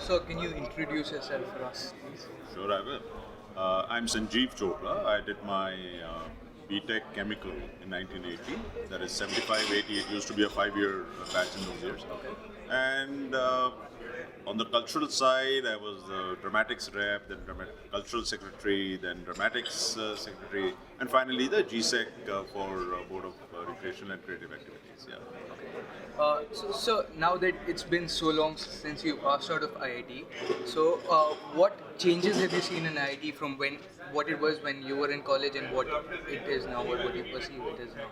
So can you introduce yourself for us, please? Sure, I will. I'm Sanjeev Chopra. I did my BTech Chemical in 1980. That is 75, 80. It used to be a 5-year batch in those years. And on the cultural side, I was the dramatics rep, then cultural secretary, then dramatics secretary, and finally the GSEC for Board of Recreational and Creative Activities. Yeah. So now that it's been so long since you passed out of IIT, so what changes have you seen in IIT from what it was when you were in college and what it is now, or what you perceive it is now?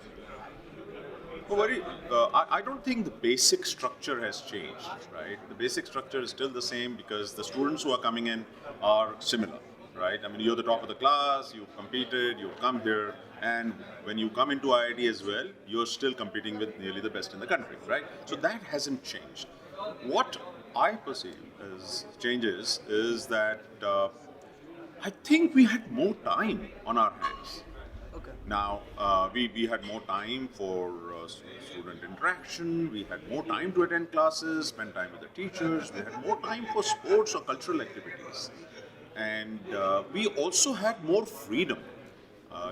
I don't think the basic structure has changed, right? The basic structure is still the same because the students who are coming in are similar, right? I mean, you're the top of the class, you've competed, you've come here, and when you come into IIT as well, you're still competing with nearly the best in the country, right? So that hasn't changed. What I perceive as changes is that I think we had more time on our hands. Okay. Now, we had more time for student interaction, we had more time to attend classes, spend time with the teachers, we had more time for sports or cultural activities. And we also had more freedom.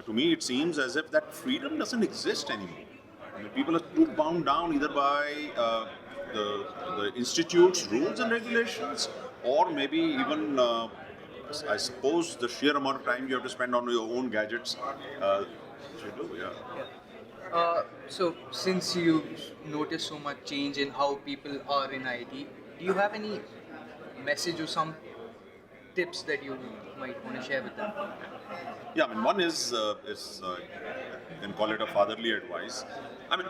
To me, it seems as if that freedom doesn't exist anymore. I mean, people are too bound down either by the institute's rules and regulations, or maybe even I suppose the sheer amount of time you have to spend on your own gadgets. You do, yeah. So since you notice so much change in how people are in IIT, do you have any message or some tips that you might want to share with them? Yeah, I mean, one is you can call it a fatherly advice. I mean,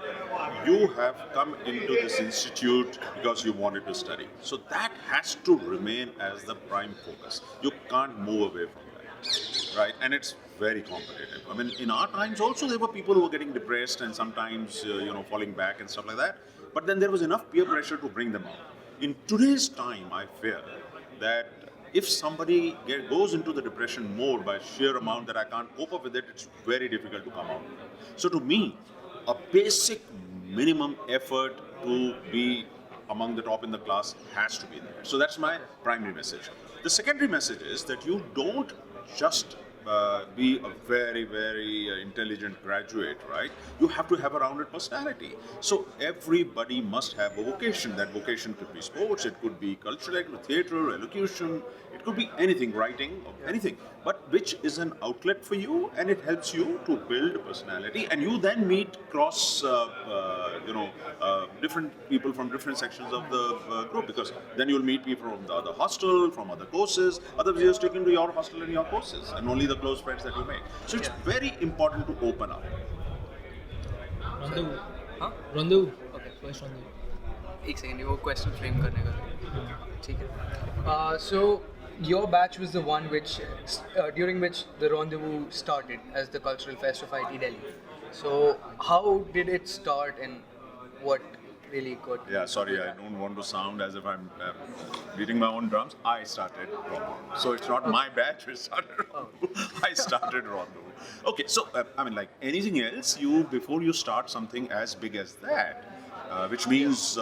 you have come into this institute because you wanted to study. So that has to remain as the prime focus. You can't move away from that, right? And it's very competitive. I mean, in our times also there were people who were getting depressed and sometimes, falling back and stuff like that. But then there was enough peer pressure to bring them out. In today's time, I fear that if somebody goes into the depression mode by sheer amount that I can't cope up with it, it's very difficult to come out. So to me, a basic minimum effort to be among the top in the class has to be there. So that's my primary message. The secondary message is that you don't just be a very, very intelligent graduate, right? You have to have a rounded personality. So everybody must have a vocation. That vocation could be sports, it could be cultural, theatre, elocution, it could be anything, writing, or anything, but which is an outlet for you and it helps you to build a personality. And you then meet different people from different sections of the group, because then you'll meet people from the other hostel, from other courses, others you're sticking to your hostel and your courses, and only the close friends that you make. So it's very important to open up. Rendezvous. Huh? Rendezvous. Okay. First rendezvous. एक second वो question frame करने का ठीक है. So your batch was the one during which the Rendezvous started as the cultural fest of IIT Delhi. So how did it start and what really got? Yeah, sorry, I don't want to sound as if I'm beating my own drums. I started Rendezvous. So it's not my batch which started Rendezvous. I started Rendezvous. Okay, so like anything else, before you start something as big as that, which means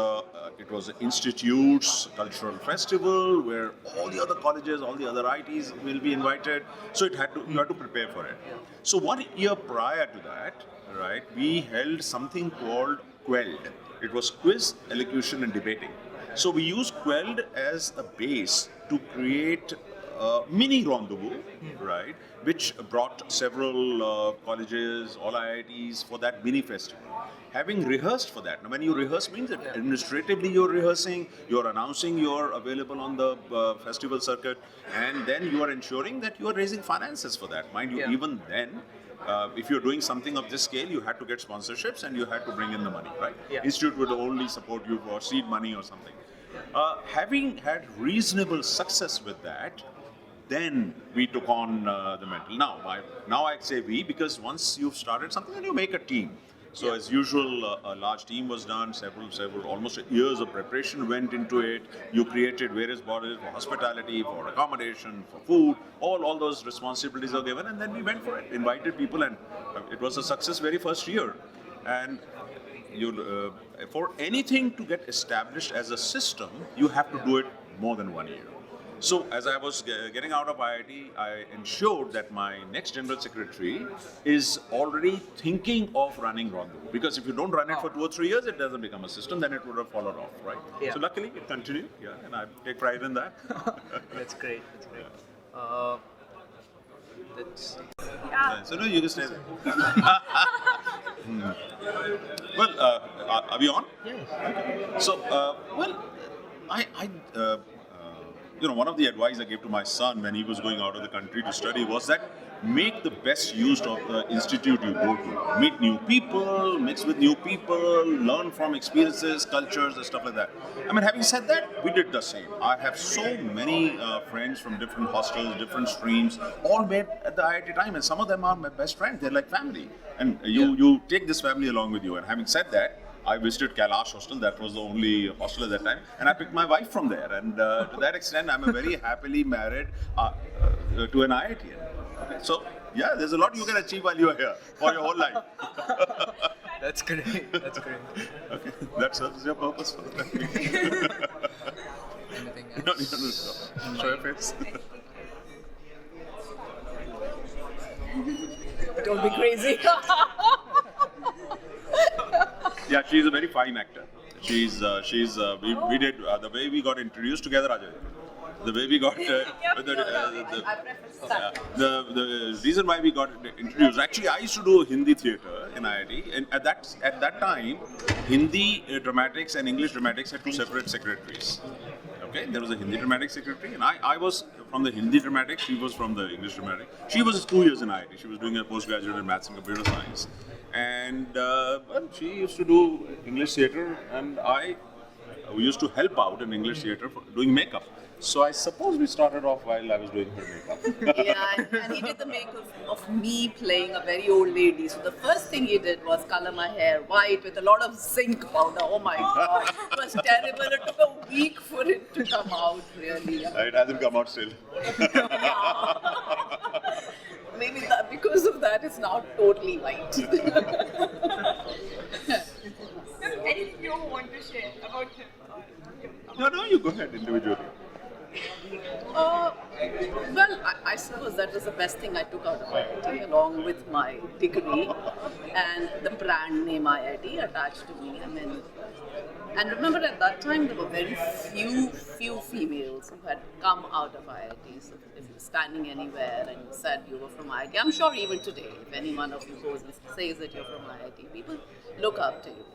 it was an institute's cultural festival where all the other colleges, all the other IITs will be invited. So you had to prepare for it. So 1 year prior to that, right, we held something called Quelled. It was quiz, elocution, and debating. So we used Quelled as a base to create a mini Rendezvous, right, which brought several colleges, all IITs for that mini festival. Having rehearsed for that. Now, when you rehearse means that administratively you're rehearsing, you're announcing you're available on the festival circuit, and then you are ensuring that you are raising finances for that. Mind you, even then, if you're doing something of this scale, you had to get sponsorships and you had to bring in the money, right? Institute would only support you for seed money or something. Having had reasonable success with that, then we took on the mental. Now I say we, because once you've started something, then you make a team. So as usual, a large team was done, several, almost years of preparation went into it. You created various bodies for hospitality, for accommodation, for food, all those responsibilities are given, and then we went for it, invited people, and it was a success very first year. And for anything to get established as a system, you have to do it more than 1 year. So as I was getting out of IIT, I ensured that my next general secretary is already thinking of running Rendezvous. Because if you don't run it for 2 or 3 years, it doesn't become a system, then it would have fallen off, right? Yeah. So luckily, it continued, and I take pride in that. That's great. That's great. That's So no, you can stay there. Well, are we on? yes. So, one of the advice I gave to my son when he was going out of the country to study was that make the best use of the institute you go to. Meet new people, mix with new people, learn from experiences, cultures, and stuff like that. I mean, having said that, we did the same. I have so many friends from different hostels, different streams, all met at the IIT time, and some of them are my best friends. They're like family. And you take this family along with you. And having said that, I visited Kailash Hostel, that was the only hostel at that time, and I picked my wife from there. And to that extent, I'm a very happily married to an IITian. Okay. So, yeah, there's a lot you can achieve while you're here for your whole life. That's great. That's great. Okay, that serves your purpose. Anything No, else? show your face. Don't be crazy. Yeah, she's a very fine actor. We did the way we got introduced together, Ajay. The way we got the reason why we got introduced. Actually, I used to do Hindi theatre in IIT, and at that time, Hindi dramatics and English dramatics had two separate secretaries. Okay, there was a Hindi dramatic secretary, and I was from the Hindi dramatic. She was from the English dramatic. She was 2 years in IIT. She was doing a postgraduate in maths and computer science, and she used to do English theatre, and we used to help out in English theatre for doing makeup. So I suppose we started off while I was doing her makeup. Yeah, and he did the makeup of me playing a very old lady. So the first thing he did was color my hair white with a lot of zinc powder. Oh my God, it was terrible. It took a week for it to come out, really. It hasn't come out still. Maybe because of that, it's now totally white. Anything you want to share about him? No, you go ahead individually. Well, I suppose that was the best thing I took out of IIT, along with my degree and the brand name IIT attached to me. I mean, and remember at that time there were very few females who had come out of IIT. So if you're standing anywhere and you said you were from IIT, I'm sure even today, if any one of you goes and says that you're from IIT, people look up to you.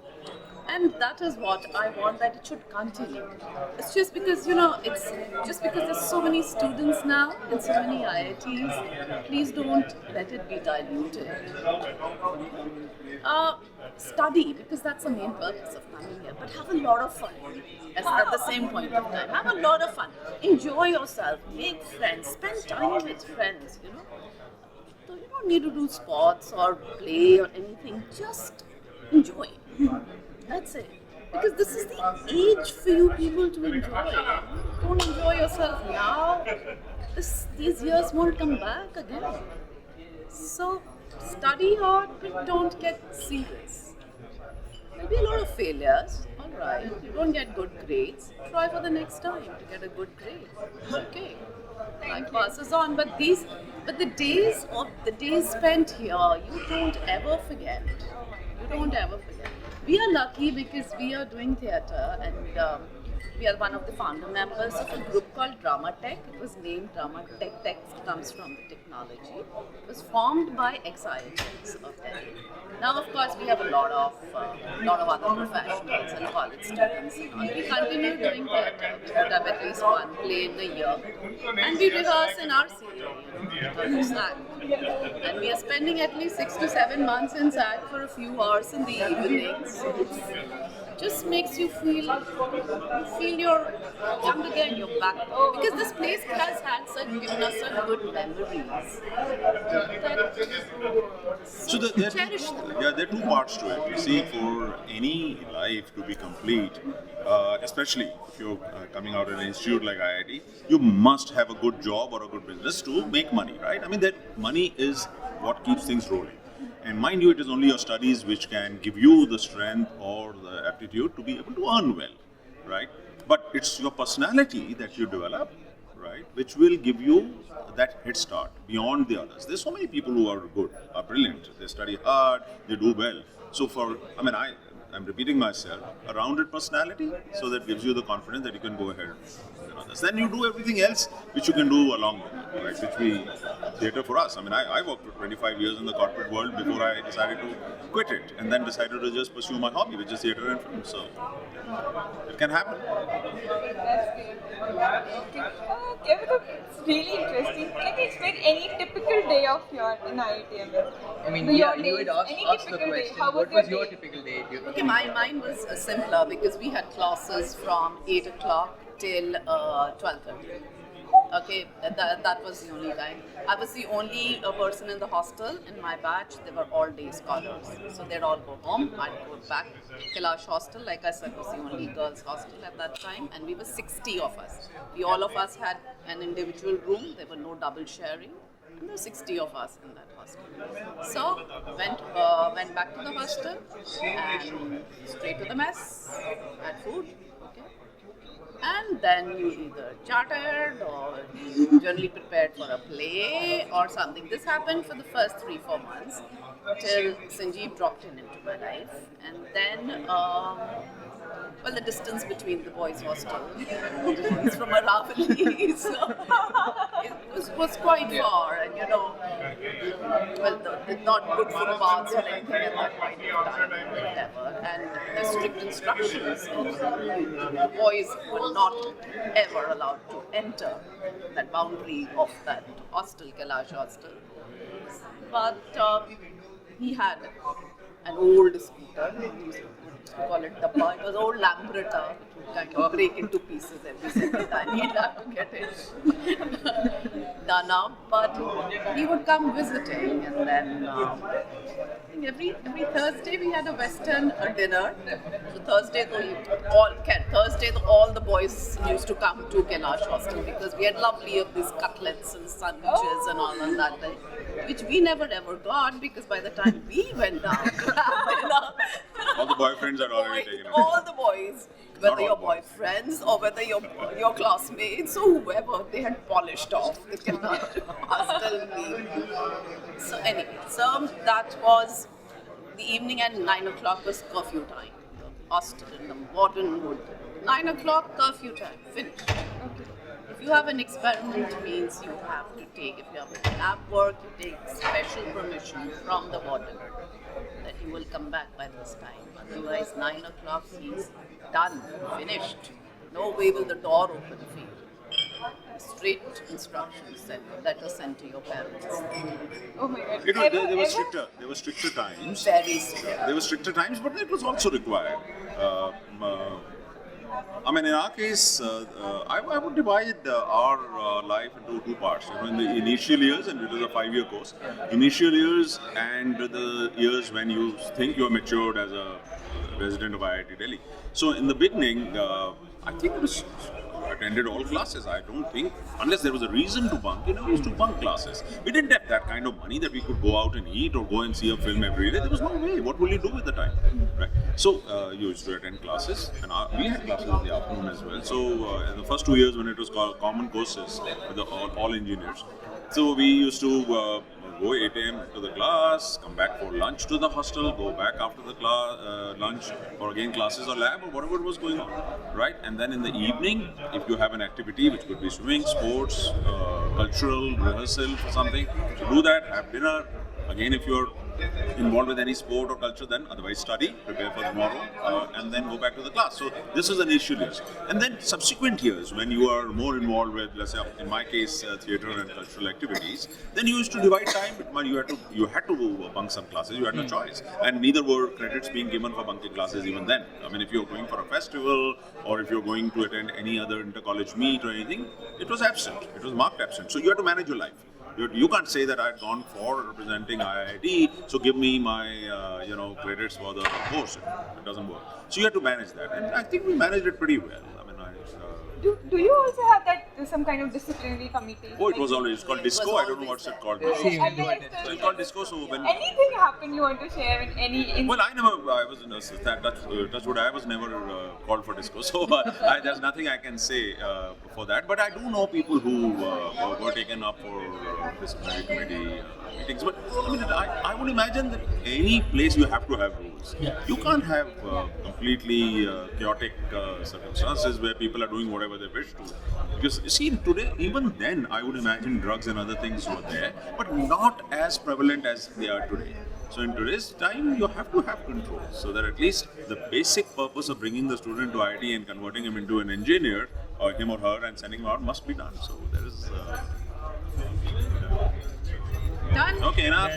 And that is what I want, that it should continue. It's just because, it's just because there's so many students now and so many IITs, please don't let it be diluted. Study, because that's the main purpose of coming here, but have a lot of fun at the same point of time. Have a lot of fun. Enjoy yourself, make friends, spend time with friends, So you don't need to do sports or play or anything, just enjoy. That's it. Because this is the age for you people to enjoy. Don't enjoy yourself now. These years won't come back again. So study hard, but don't get serious. There'll be a lot of failures. Alright, you don't get good grades. Try for the next time to get a good grade. It's okay. Life passes on, but the days spent here, you don't ever forget. You don't ever forget. We are lucky because we are doing theatre, and we are one of the founder members of a group called Drama Tech. It was named Drama Tech. Tech comes from the technology. It was formed by ex-IITs of Delhi. Now, of course, we have a lot of other professionals and college students and all. We continue doing theatre. We would have at least one play in a year, and we rehearse in our series, SAC. And we are spending at least 6 to 7 months in SAC for a few hours in the evenings. So it just makes you feel you're young again, you're back. Because this place has given us such good memories. So cherish them. there are two parts to it. You see, for any life to be complete, especially if you're coming out of an institute like IIT, you must have a good job or a good business to make money, right? I mean, that money is what keeps things rolling. And mind you, it is only your studies which can give you the strength or the aptitude to be able to earn well, right? But it's your personality that you develop, right, which will give you that head start beyond the others. There's so many people who are good, are brilliant. They study hard, they do well. So I'm repeating myself, a rounded personality, so that gives you the confidence that you can go ahead than others. Then you do everything else which you can do along with it, right? Theatre for us. I worked for 25 years in the corporate world before I decided to quit it, and then decided to just pursue my hobby, which is theatre and film. So it can happen. That's great. Okay, because it's really interesting. Can you explain any typical day of yours in IIT? I mean, Your you had days, asked any the typical day. question, How what was your day? typical day? Okay, mine was simpler because we had classes from 8 o'clock till 12:30. Okay, that was the only time. I was the only person in the hostel in my batch. They were all day scholars, so they'd all go home. I'd go back. Kailash hostel, like I said, was the only girls' hostel at that time, and we were 60 of us. All of us had an individual room. There were no double sharing. And there were 60 of us in that hostel. So went back to the hostel and straight to the mess, had food. And then you either chartered or you generally prepared for a play or something. This happened for the first 3-4 months till Sanjeev dropped into my life. And then, the distance between the boys' hostel, he's from Aravali, so it was quite far. And not good footpaths or anything at that point of time, whatever. And the strict instructions, the boys were not ever allowed to enter that boundary of that hostel, Kailash hostel. But he had an old scooter, we used to call it Dabba. It was old Lambretta, it would kind of break into pieces every single time. He'd have to get it done up. But he would come visiting, and then I think every Thursday we had a Western dinner. So Thursday, all the boys used to come to Kailash hostel because we had lovely of these cutlets and sandwiches and all on that day, which we never ever got because by the time we went down to have dinner, All the boyfriends are already taken away. all the boys, whether Not all your boys. boyfriends or whether your classmates or whoever, they had polished off the Kailash hostel meal. So anyway, so that was the evening, and 9 o'clock was curfew time. Hostel in the modern wood. 9 o'clock curfew time, finished. If you have an experiment, means you have to take, if you have a lab work, you take special permission from the warden that you will come back by this time. Otherwise, 9 o'clock is done, finished. No way will the door open for you. Straight instructions that are sent to your parents. Oh my god. There were stricter times. Very strict. There were stricter times, but it was also required. In our case, I would divide our life into two parts. In the initial years, and it is a 5-year course. Initial years and the years when you think you are matured as a resident of IIT Delhi. So in the beginning, I think it was attended all classes. I don't think, unless there was a reason to bunk, we used to bunk classes. We didn't have that kind of money that we could go out and eat or go and see a film every day. There was no way. What will you do with the time? Right. So you used to attend classes, and we had classes in the afternoon as well. So in the first 2 years when it was called common courses with all engineers, so we used to go 8 a.m. to the class, come back for lunch to the hostel, go back after the lunch for again classes or lab or whatever was going on, right? And then in the evening, if you have an activity which could be swimming, sports, cultural, rehearsal for something, so do that, have dinner. Again, if you're involved with any sport or culture, then otherwise study, prepare for tomorrow, and then go back to the class. So this is initial years. And then subsequent years, when you are more involved with, let's say, in my case, theatre and cultural activities, then you used to divide time. You had to bunk some classes. You had no choice, and neither were credits being given for bunking classes even then. If you're going for a festival or if you're going to attend any other inter-college meet or anything, it was absent. It was marked absent. So you had to manage your life. You can't say that I had gone for representing IIT, so give me my credits for the course. It doesn't work. So you have to manage that, and I think we managed it pretty well. Do you also have that there's some kind of disciplinary committee? Oh, it was always, it's called disco. I don't know what's it called. Same. And then So it's called disco. So when anything happened you want to share in any well, I was in a touch wood. I was never called for disco, so there's nothing I can say for that. But I do know people who were taken up for disciplinary committee meetings. But I mean, I would imagine that any place you have to have rules. You can't have completely chaotic circumstances where people are doing whatever they wish to. Because you see, today, even then, I would imagine drugs and other things were there, but not as prevalent as they are today. So in today's time, you have to have control, so that at least the basic purpose of bringing the student to IIT and converting him into an engineer, or him or her, and sending him out must be done. So there is. Done. Okay, enough.